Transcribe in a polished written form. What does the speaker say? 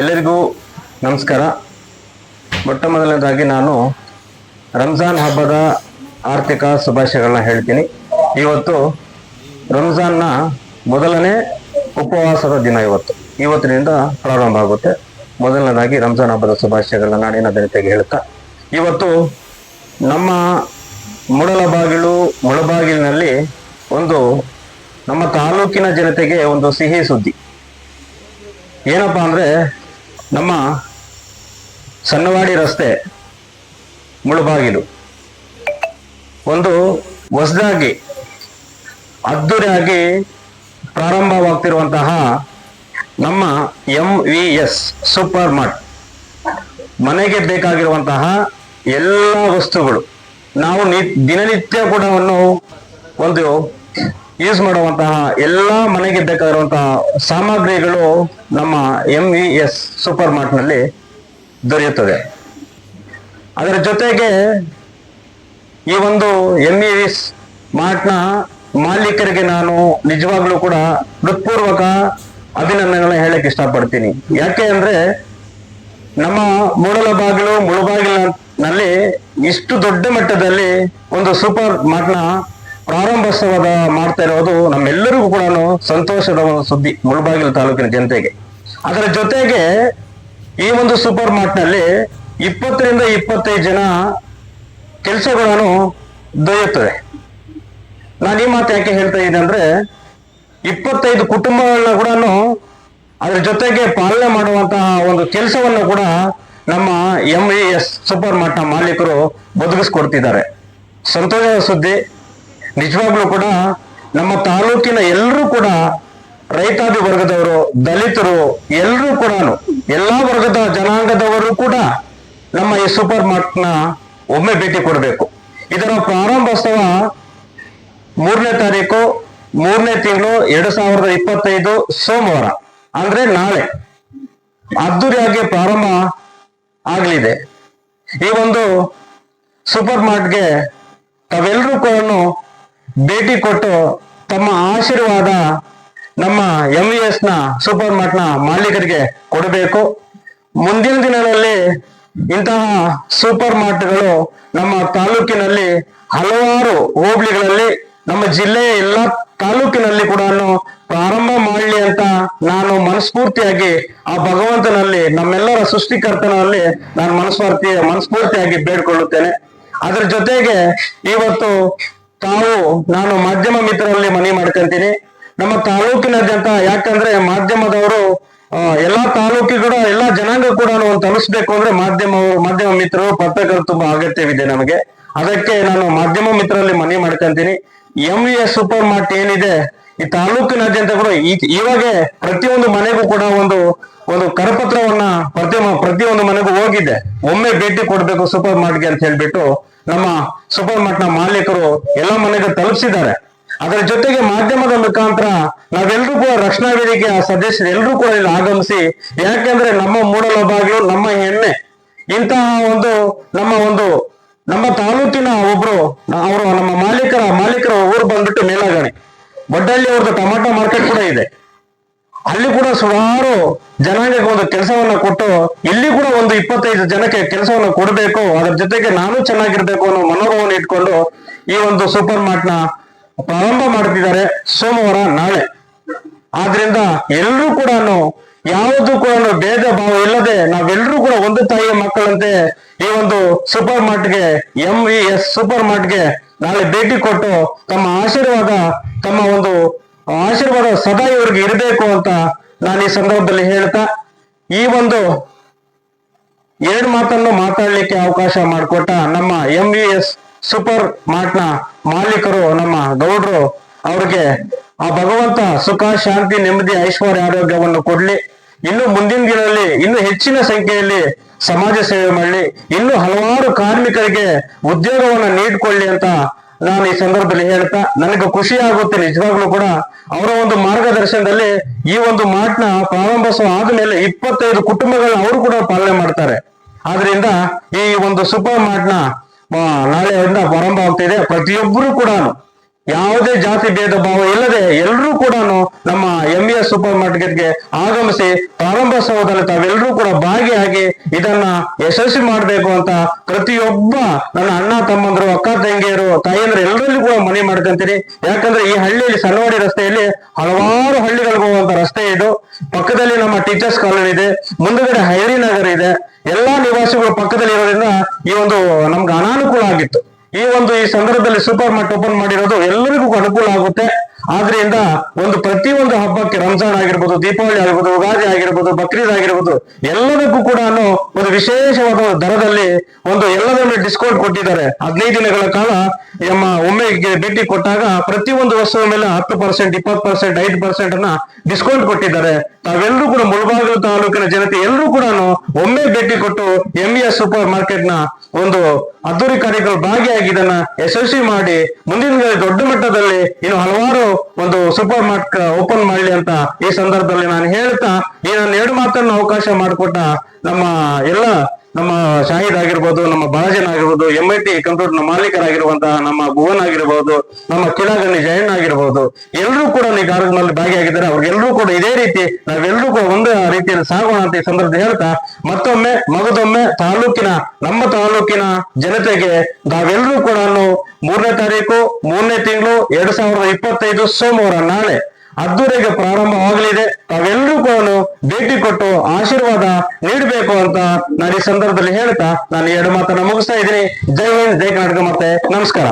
ಎಲ್ಲರಿಗೂ ನಮಸ್ಕಾರ. ಮೊಟ್ಟ ಮೊದಲನೇದಾಗಿ ನಾನು ರಂಜಾನ್ ಹಬ್ಬದ ಆರ್ಥಿಕ ಶುಭಾಶಯಗಳನ್ನ ಹೇಳ್ತೀನಿ. ಇವತ್ತು ರಂಜಾನ್ನ ಮೊದಲನೇ ಉಪವಾಸದ ದಿನ. ಇವತ್ತಿನಿಂದ ಪ್ರಾರಂಭ ಆಗುತ್ತೆ. ಮೊದಲನೇದಾಗಿ ರಂಜಾನ್ ಹಬ್ಬದ ಶುಭಾಶಯಗಳನ್ನ ನಾಡಿನ ಜನತೆಗೆ ಹೇಳ್ತಾ, ಇವತ್ತು ನಮ್ಮ ಮುಳಬಾಗಿಲಿನಲ್ಲಿ ಒಂದು ನಮ್ಮ ತಾಲೂಕಿನ ಜನತೆಗೆ ಒಂದು ಸಿಹಿ ಸುದ್ದಿ. ಏನಪ್ಪಾ ಅಂದ್ರೆ, ನಮ್ಮ ಸಣ್ಣವಾಡಿ ರಸ್ತೆ ಮುಳಬಾಗಿಲು ಒಂದು ಹೊಸದಾಗಿ ಅದ್ದೂರಿಯಾಗಿ ಪ್ರಾರಂಭವಾಗ್ತಿರುವಂತಹ ನಮ್ಮ MVS ಸೂಪರ್ ಮಾರ್ಟ್, ಮನೆಗೆ ಬೇಕಾಗಿರುವಂತಹ ಎಲ್ಲ ವಸ್ತುಗಳು ನಾವು ದಿನನಿತ್ಯ ಕೂಡ ಒಂದು ಯೂಸ್ ಮಾಡುವಂತಹ ಎಲ್ಲ ಮನೆಗೆ ಬೇಕಾಗಿರುವಂತಹ ಸಾಮಗ್ರಿಗಳು ನಮ್ಮ MVS ಸೂಪರ್ ಮಾರ್ಟ್ ನಲ್ಲಿ ದೊರೆಯುತ್ತದೆ. ಅದರ ಜೊತೆಗೆ ಈ ಒಂದು MVS ಮಾರ್ಟ್ ನ ಮಾಲೀಕರಿಗೆ ನಾನು ನಿಜವಾಗ್ಲೂ ಕೂಡ ಹೃತ್ಪೂರ್ವಕ ಅಭಿನಂದನೆಗಳನ್ನ ಹೇಳಕ್ ಇಷ್ಟಪಡ್ತೀನಿ. ಯಾಕೆ ಅಂದ್ರೆ, ನಮ್ಮ ಮುಳಬಾಗಿಲಿನಲ್ಲಿ ಇಷ್ಟು ದೊಡ್ಡ ಮಟ್ಟದಲ್ಲಿ ಒಂದು ಸೂಪರ್ ಮಾರ್ಟ್ ನ ಪ್ರಾರಂಭೋತ್ಸವದ ಮಾಡ್ತಾ ಇರೋದು ನಮ್ಮೆಲ್ಲರಿಗೂ ಕೂಡ ಸಂತೋಷದ ಒಂದು ಸುದ್ದಿ, ಮುಳಬಾಗಿಲು ತಾಲೂಕಿನ ಜನತೆಗೆ. ಅದರ ಜೊತೆಗೆ ಈ ಒಂದು ಸೂಪರ್ ಮಾರ್ಟ್ ನಲ್ಲಿ 20 ರಿಂದ 25 ಜನ ಕೆಲಸಗಳನ್ನು ದೊರೆಯುತ್ತದೆ. ನಾನು ಈ ಮಾತು ಯಾಕೆ ಹೇಳ್ತಾ ಇದ್ದೀನಿ ಅಂದ್ರೆ, 25 ಕುಟುಂಬಗಳನ್ನ ಕೂಡ ಅದ್ರ ಜೊತೆಗೆ ಪಾಲನೆ ಮಾಡುವಂತಹ ಒಂದು ಕೆಲಸವನ್ನು ಕೂಡ ನಮ್ಮ MVS ಸೂಪರ್ ಮಾರ್ಟ್ ನ ಮಾಲೀಕರು ಒದಗಿಸ್ಕೊಡ್ತಿದ್ದಾರೆ. ಸಂತೋಷದ ಸುದ್ದಿ. ನಿಜವಾಗ್ಲೂ ಕೂಡ ನಮ್ಮ ತಾಲೂಕಿನ ಎಲ್ಲರೂ ಕೂಡ, ರೈತಾಪಿ ವರ್ಗದವರು, ದಲಿತರು, ಎಲ್ಲರೂ ಕೂಡ, ಎಲ್ಲಾ ವರ್ಗದ ಜನಾಂಗದವರು ಕೂಡ ನಮ್ಮ ಈ ಸೂಪರ್ ಮಾರ್ಟ್ ನ ಒಮ್ಮೆ ಭೇಟಿ ಕೊಡಬೇಕು. ಇದರ ಪ್ರಾರಂಭೋತ್ಸವ 3ನೇ ತಾರೀಕು 3ನೇ ತಿಂಗಳು 2025 ಸೋಮವಾರ, ಅಂದ್ರೆ ನಾಳೆ ಅದ್ದೂರಿಯಾಗಿ ಪ್ರಾರಂಭ ಆಗಲಿದೆ. ಈ ಒಂದು ಸೂಪರ್ ಮಾರ್ಟ್ಗೆ ತಾವೆಲ್ಲರೂ ಕೂಡ ಭೇಟಿ ಕೊಟ್ಟು ತಮ್ಮ ಆಶೀರ್ವಾದ ನಮ್ಮ MVS ನ ಸೂಪರ್ ಮಾರ್ಟ್ ನ ಮಾಲೀಕರಿಗೆ ಕೊಡಬೇಕು. ಮುಂದಿನ ದಿನಗಳಲ್ಲಿ ಇಂತಹ ಸೂಪರ್ ಮಾರ್ಟ್ಗಳು ನಮ್ಮ ತಾಲೂಕಿನಲ್ಲಿ ಹಲವಾರು ಹೋಬಳಿಗಳಲ್ಲಿ, ನಮ್ಮ ಜಿಲ್ಲೆಯ ಎಲ್ಲ ತಾಲೂಕಿನಲ್ಲಿ ಕೂಡ ಪ್ರಾರಂಭ ಮಾಡಲಿ ಅಂತ ನಾನು ಮನಸ್ಫೂರ್ತಿಯಾಗಿ ಆ ಭಗವಂತನಲ್ಲಿ, ನಮ್ಮೆಲ್ಲರ ಸೃಷ್ಟಿಕರ್ತನಲ್ಲಿ ನಾನು ಮನಸ್ಫೂರ್ತಿಯಾಗಿ ಬೇಡ್ಕೊಳ್ಳುತ್ತೇನೆ. ಅದರ ಜೊತೆಗೆ ಇವತ್ತು ನಾನು ಮಾಧ್ಯಮ ಮಿತ್ರರಲ್ಲಿ ಮನವಿ ಮಾಡ್ಕೊಂತೀನಿ, ನಮ್ಮ ತಾಲೂಕಿನಾದ್ಯಂತ. ಯಾಕಂದ್ರೆ ಮಾಧ್ಯಮದವರು ಎಲ್ಲಾ ತಾಲೂಕಿಗಳು, ಎಲ್ಲಾ ಜನಾಂಗ ಕೂಡ ಒಂದು ತಲುಪಿಸ್ಬೇಕು ಅಂದ್ರೆ ಮಾಧ್ಯಮ ಮಿತ್ರರು, ಪತ್ರಕರ್ತರು ತುಂಬಾ ಅಗತ್ಯವಿದೆ ನಮಗೆ. ಅದಕ್ಕೆ ನಾನು ಮಾಧ್ಯಮ ಮಿತ್ರರಲ್ಲಿ ಮನವಿ ಮಾಡ್ಕೊಂತೀನಿ, MVS ಸೂಪರ್ ಮಾರ್ಟ್ ಏನಿದೆ ಈ ತಾಲೂಕಿನಾದ್ಯಂತ ಕೂಡ ಇವಾಗ ಪ್ರತಿಯೊಂದು ಮನೆಗೂ ಕೂಡ ಒಂದು ಕರಪತ್ರವನ್ನ ಪ್ರತಿಯೊಂದು ಮನೆಗೂ ಹೋಗಿದೆ. ಒಮ್ಮೆ ಭೇಟಿ ಕೊಡ್ಬೇಕು ಸೂಪರ್ ಮಾರ್ಟ್ಗೆ ಅಂತ ಹೇಳ್ಬಿಟ್ಟು ನಮ್ಮ ಸೂಪರ್ ಮಾರ್ಟ್ ನ ಮಾಲೀಕರು ಎಲ್ಲ ಮನೆಗೆ ತಲುಪಿಸಿದ್ದಾರೆ. ಅದರ ಜೊತೆಗೆ ಮಾಧ್ಯಮದ ಮುಖಾಂತರ ನಾವೆಲ್ಲರೂ ಕೂಡ ರಕ್ಷಣಾ ವೇದಿಕೆಯ ಸದಸ್ಯರು ಎಲ್ಲರೂ ಕೂಡ ಇಲ್ಲಿ ಆಗಮಿಸಿ, ಯಾಕೆಂದ್ರೆ ನಮ್ಮ ಮೂಡಲಬಾಗಿಲು ನಮ್ಮ ಹೆಮ್ಮೆ. ಇಂತಹ ನಮ್ಮ ತಾಲೂಕಿನ ಒಬ್ರು ಅವರು ನಮ್ಮ ಮಾಲೀಕರ ಊರು ಬಂದ್ಬಿಟ್ಟು ಮೇಲಾಗಣಿ ಬಡ್ಡಳ್ಳಿ, ಅವ್ರದ್ದು ಟೊಮಾಟೊ ಮಾರ್ಕೆಟ್ ಕೂಡ ಇದೆ. ಅಲ್ಲಿ ಕೂಡ ಸುಮಾರು ಜನಾಂಗಕ್ಕೆ ಒಂದು ಕೆಲಸವನ್ನ ಕೊಟ್ಟು ಇಲ್ಲಿ ಕೂಡ ಒಂದು 25 ಜನಕ್ಕೆ ಕೆಲಸವನ್ನ ಕೊಡಬೇಕು. ಅದರ ಜೊತೆಗೆ ನಾನು ಚೆನ್ನಾಗಿರ್ಬೇಕು ಅನ್ನೋ ಮನೋಭಾವನೆ ಇಟ್ಕೊಂಡು ಈ ಒಂದು ಸೂಪರ್ ಮಾರ್ಟ್ ನ ಪ್ರಾರಂಭ ಮಾಡ್ತಿದ್ದಾರೆ ಸೋಮವಾರ, ನಾಳೆ. ಆದ್ರಿಂದ ಎಲ್ಲರೂ ಕೂಡ ಯಾವುದು ಕೂಡ ಭೇದ ಭಾವ ಇಲ್ಲದೆ ನಾವೆಲ್ಲರೂ ಕೂಡ ಒಂದು ತಾಯಿಯ ಮಕ್ಕಳಂತೆ ಈ ಒಂದು ಸೂಪರ್ ಮಾರ್ಟ್ಗೆ, MVS ಸೂಪರ್ ಮಾರ್ಟ್ಗೆ ನಾಳೆ ಭೇಟಿ ಕೊಟ್ಟು ತಮ್ಮ ಆಶೀರ್ವಾದ ಸದಾ ಇವರಿಗೆ ಇರಬೇಕು ಅಂತ ನಾನು ಈ ಸಂದರ್ಭದಲ್ಲಿ ಹೇಳ್ತಾ, ಈ ಒಂದು 2 ಮಾತನ್ನು ಮಾತಾಡ್ಲಿಕ್ಕೆ ಅವಕಾಶ ಮಾಡಿಕೊಟ್ಟ ನಮ್ಮ MVS ಸೂಪರ್ ಮಾರ್ಟ್ ನ ಮಾಲೀಕರು, ನಮ್ಮ ಗೌಡ್ರು, ಅವ್ರಿಗೆ ಆ ಭಗವಂತ ಸುಖ, ಶಾಂತಿ, ನೆಮ್ಮದಿ, ಐಶ್ವರ್ಯ, ಆರೋಗ್ಯವನ್ನು ಕೊಡ್ಲಿ. ಇನ್ನು ಮುಂದಿನ ದಿನದಲ್ಲಿ ಇನ್ನೂ ಹೆಚ್ಚಿನ ಸಂಖ್ಯೆಯಲ್ಲಿ ಸಮಾಜ ಸೇವೆ ಮಾಡಲಿ, ಇನ್ನು ಹಲವಾರು ಕಾರ್ಮಿಕರಿಗೆ ಉದ್ಯೋಗವನ್ನ ನೀಡಿಕೊಳ್ಳಿ ಅಂತ ನಾನು ಈ ಸಂದರ್ಭದಲ್ಲಿ ಹೇಳ್ತಾ, ನನಗೆ ಖುಷಿ ಆಗುತ್ತೆ ನಿಜವಾಗ್ಲೂ ಕೂಡ ಅವರ ಒಂದು ಮಾರ್ಗದರ್ಶನದಲ್ಲಿ ಈ ಒಂದು ಮಾರ್ಟ್ ನ ಪ್ರಾರಂಭೋತ್ಸವ ಆದ್ಮೇಲೆ 25 ಕುಟುಂಬಗಳನ್ನ ಅವರು ಕೂಡ ಪಾಲನೆ ಮಾಡ್ತಾರೆ. ಆದ್ರಿಂದ ಈ ಒಂದು ಸೂಪರ್ ಮಾರ್ಟ್ ನ ನಾಳೆಯಿಂದ ಪ್ರಾರಂಭ ಆಗ್ತಿದೆ. ಪ್ರತಿಯೊಬ್ಬರು ಕೂಡ ಯಾವುದೇ ಜಾತಿ ಭೇದ ಭಾವ ಇಲ್ಲದೆ ಎಲ್ಲರೂ ಕೂಡ ನಮ್ಮ MES ಸೂಪರ್ ಮಾರ್ಕೆಟ್ಗೆ ಆಗಮಿಸಿ ಪ್ರಾರಂಭೋತ್ಸವದಲ್ಲಿ ತಾವೆಲ್ಲರೂ ಕೂಡ ಭಾಗಿಯಾಗಿ ಇದನ್ನ ಯಶಸ್ವಿ ಮಾಡಬೇಕು ಅಂತ ಪ್ರತಿಯೊಬ್ಬ ನನ್ನ ಅಣ್ಣ ತಮ್ಮಂದ್ರು ಅಕ್ಕ ತಂಗಿಯರು ತಾಯಿಯಂದ್ರು ಎಲ್ಲರಲ್ಲೂ ಕೂಡ ಮನವಿ ಮಾಡ್ಕೊಂತೀನಿ. ಯಾಕಂದ್ರೆ ಈ ಹಳ್ಳಿಯಲ್ಲಿ ಸಣ್ಣವಾಡಿ ರಸ್ತೆಯಲ್ಲಿ ಹಲವಾರು ಹಳ್ಳಿಗಳಿಗೆ ಹೋಗುವಂತ ರಸ್ತೆ ಇದು. ಪಕ್ಕದಲ್ಲಿ ನಮ್ಮ ಟೀಚರ್ಸ್ ಕಾಲೋನಿ ಇದೆ, ಮುಂದುಗಡೆ ಹೈರಿ ನಗರ ಇದೆ. ಎಲ್ಲಾ ನಿವಾಸಿಗಳು ಪಕ್ಕದಲ್ಲಿ ಇರೋದ್ರಿಂದ ಈ ಒಂದು ನಮ್ಗೆ ಅನಾನುಕೂಲ ಆಗಿತ್ತು. ಈ ಸಂದರ್ಭದಲ್ಲಿ ಸೂಪರ್ ಮಾರ್ಟ್ ಓಪನ್ ಮಾಡಿರೋದು ಎಲ್ಲರಿಗೂ ಅನುಕೂಲ ಆಗುತ್ತೆ. ಆದ್ರಿಂದ ಪ್ರತಿಯೊಂದು ಹಬ್ಬಕ್ಕೆ ರಂಜಾನ್ ಆಗಿರ್ಬೋದು, ದೀಪಾವಳಿ ಆಗಿರ್ಬೋದು, ಯುಗಾದಿ ಆಗಿರ್ಬೋದು, ಬಕ್ರೀದ್ ಆಗಿರ್ಬೋದು, ಎಲ್ಲದಕ್ಕೂ ಕೂಡ ಒಂದು ವಿಶೇಷವಾದ ದರದಲ್ಲಿ ಎಲ್ಲದರ ಮೇಲೆ ಡಿಸ್ಕೌಂಟ್ ಕೊಟ್ಟಿದ್ದಾರೆ. 15 ದಿನಗಳ ಕಾಲ ಒಮ್ಮೆ ಭೇಟಿ ಕೊಟ್ಟಾಗ ಪ್ರತಿಯೊಂದು ವಸ್ತುವಿನ ಮೇಲೆ 10%, 20%, 5% ಅನ್ನ ಡಿಸ್ಕೌಂಟ್ ಕೊಟ್ಟಿದ್ದಾರೆ. ತಾವೆಲ್ಲರೂ ಕೂಡ ಮುಳಬಾಗಿಲು ತಾಲೂಕಿನ ಜನತೆ ಎಲ್ಲರೂ ಕೂಡ ಒಮ್ಮೆ ಭೇಟಿ ಕೊಟ್ಟು MES ಸೂಪರ್ ಮಾರ್ಕೆಟ್ ನ ಅದ್ದೂರಿ ಕಾರ್ಯಕ್ರಮ ಭಾಗಿಯಾಗಿ ಇದನ್ನ ಯಶಸ್ವಿ ಮಾಡಿ ಮುಂದಿನ ದಿನಗಳಲ್ಲಿ ದೊಡ್ಡ ಮಟ್ಟದಲ್ಲಿ ಇನ್ನು ಹಲವಾರು ಸೂಪರ್ ಮಾರ್ಕೆಟ್ ಓಪನ್ ಮಾಡಲಿ ಅಂತ ಈ ಸಂದರ್ಭದಲ್ಲಿ ನಾನು ಹೇಳ್ತಾ ಈ ನನ್ನ 2 ಮಾತನ್ನು ಅವಕಾಶ ಮಾಡಿಕೊಟ್ಟ ನಮ್ಮ ಶಾಹಿದ್ ಆಗಿರ್ಬೋದು, ನಮ್ಮ ಬಾಲಜನ್ ಆಗಿರ್ಬೋದು, MIT ಕಂಪ್ಯೂಟರ್ ಮಾಲೀಕರಾಗಿರುವಂತಹ ನಮ್ಮ ಭುವನ್ ಆಗಿರ್ಬೋದು, ನಮ್ಮ ಕಿಳಗಣ್ಣಿ ಜಯಣ್ಣ ಆಗಿರ್ಬೋದು, ಎಲ್ಲರೂ ಕೂಡ ಈ ಕಾರ್ಯಕ್ರಮದಲ್ಲಿ ಭಾಗಿಯಾಗಿದ್ದಾರೆ. ಅವ್ರಿಗೆಲ್ಲರೂ ಕೂಡ ಇದೇ ರೀತಿ ನಾವೆಲ್ಲರೂ ಕೂಡ ಒಂದೇ ರೀತಿಯಲ್ಲಿ ಸಾಗೋಣ ಅಂತ ಈ ಸಂದರ್ಭದಲ್ಲಿ ಹೇಳ್ತಾ ಮತ್ತೊಮ್ಮೆ ನಮ್ಮ ತಾಲೂಕಿನ ಜನತೆಗೆ ನಾವೆಲ್ಲರೂ ಕೂಡ 3ನೇ ತಾರೀಕು 3ನೇ ತಿಂಗಳು 2025 ಸೋಮವಾರ ನಾಳೆ ಅದ್ದೂರಿಗೆ ಪ್ರಾರಂಭವಾಗಲಿದೆ. ತಾವೆಲ್ಲರೂ ಕೂಡ ಭೇಟಿ ಕೊಟ್ಟು ಆಶೀರ್ವಾದ ನೀಡಬೇಕು ಅಂತ ನಾನು ಈ ಸಂದರ್ಭದಲ್ಲಿ ಹೇಳ್ತಾ ನಾನು 2 ಮಾತನ್ನ ಮುಗಿಸ್ತಾ ಇದ್ದೀನಿ. ಜೈ ಹಿಂದ್, ಜೈ ಕರ್ನಾಟಕ, ಮತ್ತೆ ನಮಸ್ಕಾರ.